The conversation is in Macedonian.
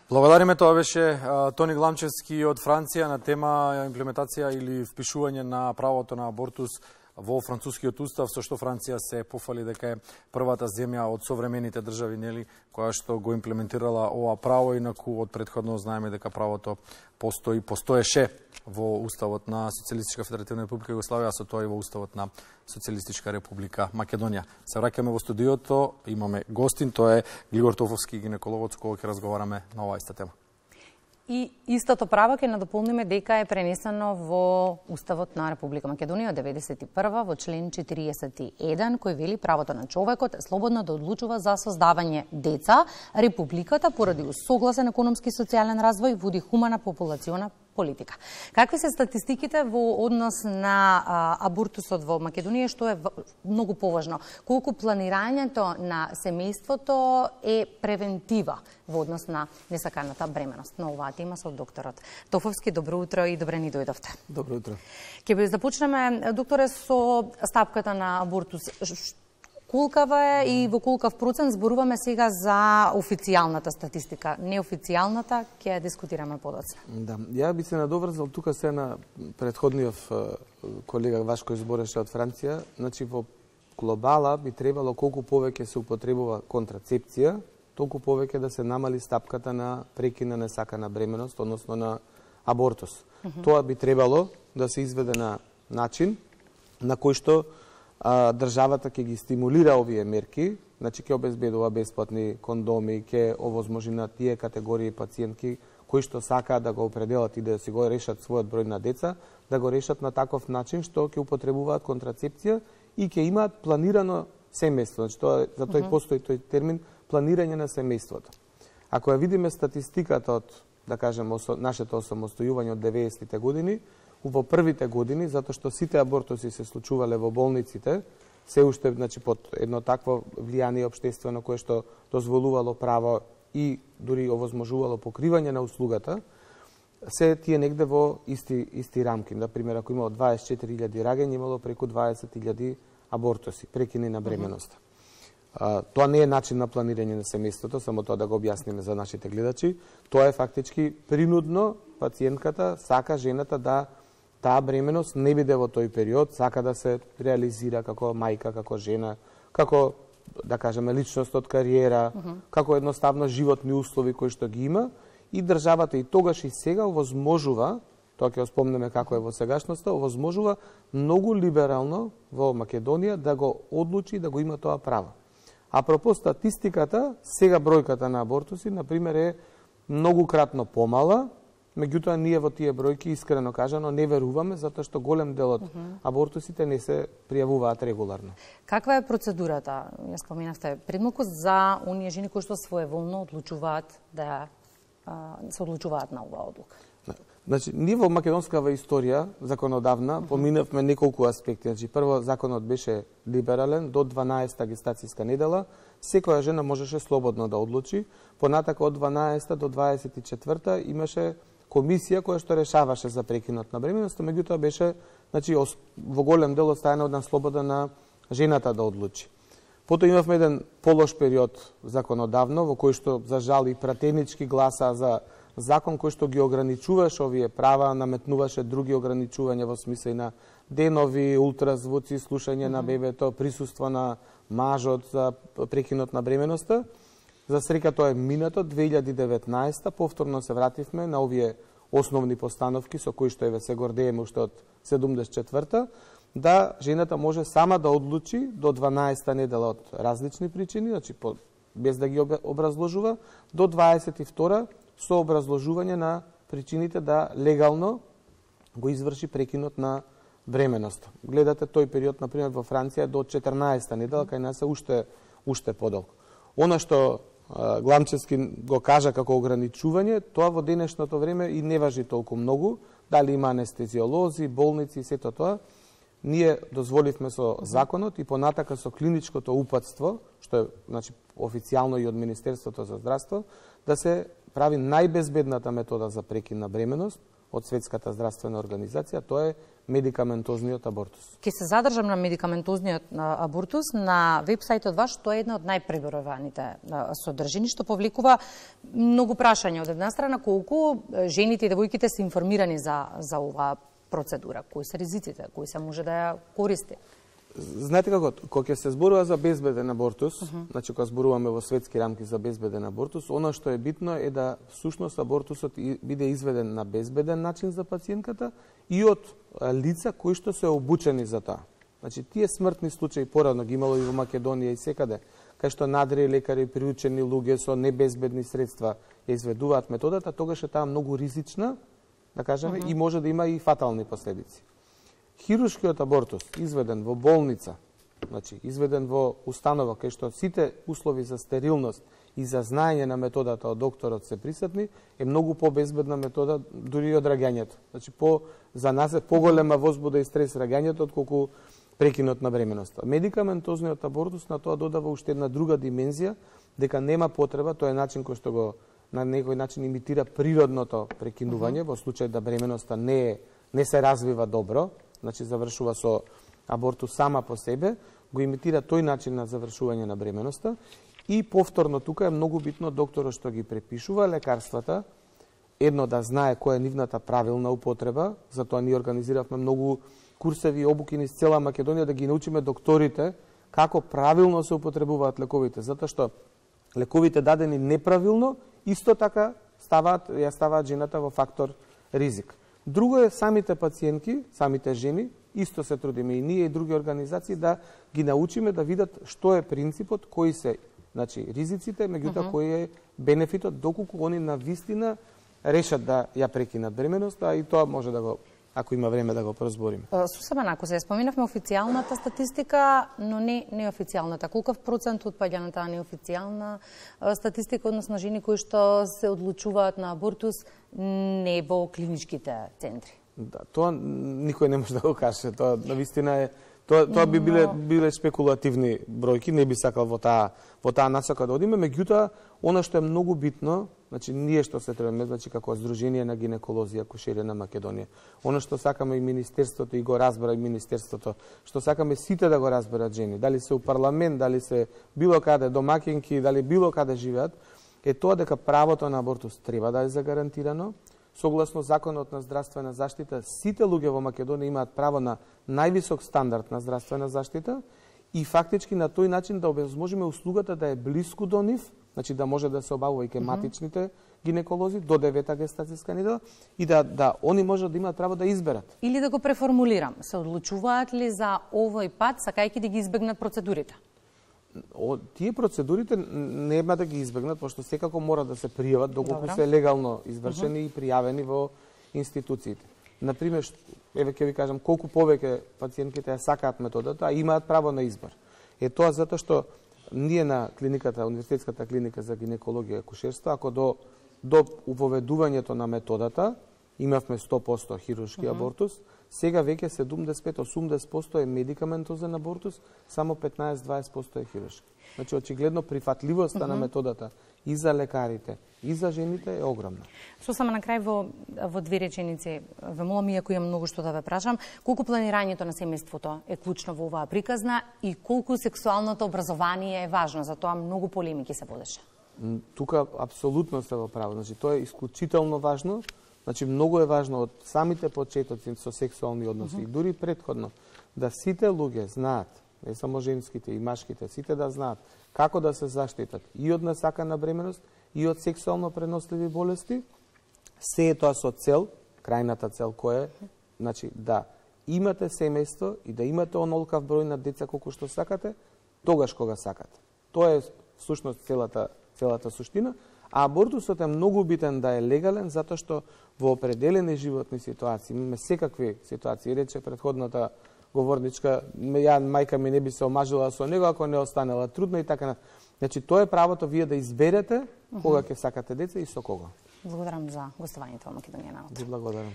Благодариме, тоа беше Тони Гламчевски од Франција на тема имплементација или впишување на правото на абортус во францускиот устав, со што Франција се пофали дека е првата земја од современите држави, нели, која што го имплементирала ова право, инаку од претходно знаеме дека правото постоеше во уставот на Социјалистичка Федеративна Република Југославија, со тоа и во уставот на Социјалистичка Република Македонија. Се враќаме во студиото, имаме гостин, тоа е Глигор Тофовски, гинеколог, со кој ќе разговараме на оваа иста тема. И истото право ќе надополниме дека е пренесено во Уставот на Република Македонија од 91 во член 41, кој вели правото на човекот слободно да одлучува за создавање деца. Републиката, поради согласен економски и социјален развој, води хумана популациона политика. Какви се статистиките во однос на абортусот во Македонија, што е многу поважно? Колку планирањето на семејството е превентива во однос на несаканата бременост? На оваа тема со докторот Тофовски. Добро утро и добре ни дојдовте. Добро утро. Ќе започнеме, докторе, со стапката на абортус. Колкава е и во колкав процент? Зборуваме сега за официјалната статистика. Неофицијалната ќе ја дискутираме подоцна. Да, ја би се надоврзал тука се на претходниот колега ваш кој збореше од Франција. Значи во глобала би требало колку повеќе се употребува контрацепција, толку повеќе да се намали стапката на прекина несакана бременост, односно на абортус. Тоа би требало да се изведе на начин на кој што државата ќе ги стимулира овие мерки, значи ќе обезбедува бесплатни кондоми, ќе овозможи на тие категории пациентки кои што сакаат да го определат и да си го решат својот број на деца, да го решат на таков начин што ќе употребуваат контрацепција и ќе имаат планирано семејство. Значи тоа затоа и постои тој термин планирање на семејството. Ако ја видиме статистиката од, да кажем, нашето осамостојување од 90-тите години, во првите години, затоа што сите абортуси се случувале во болниците, се уште, значи, под едно такво влијание општествено кое што дозволувало право и дури овозможувало покривање на услугата, се тие негде во исти рамки. Например, ако имало 24.000 раѓања, имало преку 20.000 абортуси, прекини на бременоста. Тоа не е начин на планирање на семејството, само тоа да го објасниме за нашите гледачи. Тоа е фактички принудно пациентката сака жената да таа бременост не биде во тој период, сака да се реализира како мајка, како жена, како, да кажеме, личност од кариера, како едноставно животни услови кои што ги има, и државата и тогаш и сега овозможува, тоа ќе спомнеме како е во сегашноста, овозможува многу либерално во Македонија да го одлучи да го има тоа право. Апропо статистиката, сега бројката на абортуси, например, е многукратно помала. Меѓутоа, ние во тие бројки, искрено кажано, не веруваме, затоа што голем дел од абортусите не се пријавуваат регуларно. Каква е процедурата? Ја споменавте предмалку за оние жени кои што своеволно одлучуваат да се одлучуваат на оваа одлука. Значи, ние во македонскава историја, законодавна, поминавме неколку аспекти. Значи, прво, законот беше либерален, до 12-та гестацијска недела, секоја жена можеше слободно да одлучи. Понатака од 12-та до 24-та имаше комисија која што решаваше за прекинот на бременост, меѓутоа беше, значи, во голем дел оставена една слобода на жената да одлучи. Потоа имавме еден полош период законодавно, во кој што, за жал, и пратенички гласа за закон кој што ги ограничуваше овие права, наметнуваше други ограничувања во смисла на денови, ултразвуци, слушање на бебето, присуство на мажот за прекинот на бременоста. За среќа тоа е минато, 2019, повторно се вративме на овие основни постановки со кои што еве се гордееме уште од 74-та, да жената може сама да одлучи до 12-та недела од различни причини, значи без да ги образложува, до 22-та со образложување на причините да легално го изврши прекинот на бременоста. Гледате тој период, например, во Франција до 14-та недела, кај нас е уште подолго. Она што Гламчевски го кажа како ограничување, тоа во денешното време и не важи толку многу, дали има анестезиолози, болници и сето тоа. Ние дозволивме со законот и понатака со клиничкото упатство, што е, значи, официјално и од Министерството за здравство, да се прави најбезбедната метода за прекин на бременост, од Светската здравствена организација, тоа е медикаментозниот абортус. Ке се задржам на медикаментозниот абортус. На вебсајтот ваш тоа е една од најпребројуваните содржини, што повлекува многу прашања. Од една страна, колку жените и девојките се информирани за оваа процедура, кои се ризиците, кои се може да ја користи? Знаете како, кога ќе се зборува за безбеден абортус, значи кога зборуваме во светски рамки за безбеден абортус, она што е битно е да всушност абортусот биде изведен на безбеден начин за пациентката и од лица кои што се обучени за тоа. Значи тие смртни случаи порадно ги имало и во Македонија и секаде, кај што надри лекари, приучени луѓе со небезбедни средства ја изведуваат методата, тогаш е таа многу ризична, да кажеме, и може да има и фатални последици. Хируршкиот абортус, изведен во болница, значи изведен во установа кај што сите услови за стерилност и за знаење на методата од докторот се присутни, е многу побезбедна метода дури од раѓањето. Значи за нас е поголема возбуда и стрес раѓањето отколку прекинот на бременоста. Медикаментозниот абортус на тоа додава уште една друга димензија, дека нема потреба, тоа е начин кој што го на некој начин имитира природното прекинување во случај да бременоста не се развива добро, значи завршува со абортус сама по себе, го имитира тој начин на завршување на бременоста и повторно тука е многу битно докторот што ги препишува лекарствата, едно да знае која е нивната правилна употреба, затоа ние организиравме многу курсеви и обуки низ цела Македонија да ги научиме докторите како правилно се употребуваат лековите, затоа што лековите дадени неправилно исто така ја ставаат жената во фактор ризик. Друго е самите пациентки, самите жени, исто се трудиме и ние и други организации да ги научиме да видат што е принципот, кои се, значи, ризиците, меѓутоа кој е бенефитот доколку они на вистина решат да ја прекинат бременоста, и тоа може да го, ако има време да го прозбориме. Сусема, ако се споменавме официјалната статистика, но не неофицијалната. Колков процент отпаѓа на таа неофицијална статистика, односно жени кои што се одлучуваат на абортус не во клиничките центри? Да, тоа никој не може да го каже. Тоа навистина е тоа би биле спекулативни бројки, не би сакал во таа насока да одиме, меѓутоа она што е многу битно, значи ние што се требаме, значи како Сдружение на гинеколози и акушери на Македонија, она што сакаме и министерството и го разбира и министерството, што сакаме сите да го разберат жени, дали се у парламент, дали се било каде домакинки, дали било каде живеат, е тоа дека правото на абортус треба да е загарантирано. Согласно Законот на здравствена заштита, сите луѓе во Македонија имаат право на највисок стандард на здравствена заштита и фактички на тој начин да овозможиме услугата да е блиску до нив, значи да може да се обавува и ке матичните гинеколози до 9-та гестацијска недела и да они можат да имаат право да изберат. Или да го преформулирам, се одлучуваат ли за овој пат сакајќи да ги избегнат процедурите? Тие процедурите нема да ги избегнат, пошто секако мора да се пријават доколку се легално извршени и пријавени во институциите. Например, еве ќе ви кажам колку повеќе пациентките ја сакаат методата, а имаат право на избор. Е тоа затоа што ние на клиниката, универзитетската клиника за гинекологија и акушерство, ако до воведувањето на методата имавме 100% хируршки абортус, сега веќе 75-80% е медикаментозен абортус, само 15-20% е хируршки. Значи, очигледно прифатливоста на методата и за лекарите, и за жените е огромна. Што само на крај во две реченици, ве молам, иако имам многу што да ве прашам, колку планирањето на семејството е клучно во оваа приказна и колку сексуалното образование е важно, за тоа многу полемики се водеше. Тука апсолутно сте во право, значи тоа е исклучително важно. Значи, многу е важно од самите почетоци со сексуални односи и дури претходно да сите луѓе знаат, не само женските и машките, сите да знаат како да се заштитат и од насакана бременост и од сексуално преносливи болести. Се е тоа со цел, крајната цел која е, значи да имате семејство и да имате онолкав број на деца колку што сакате, тогаш кога сакате. Тоа е всушност целата суштина. А абортусот е многу битен да е легален, затоа што во определени животни ситуации, имаме секакви ситуации, рече претходната говорничка, мајка ми не би се омажила со него ако не останела трудна и така. Значи, тоа е правото вие да изберете кога ќе сакате деца и со кого. Благодарам за гостувањето во Македонија на утре. Благодарам.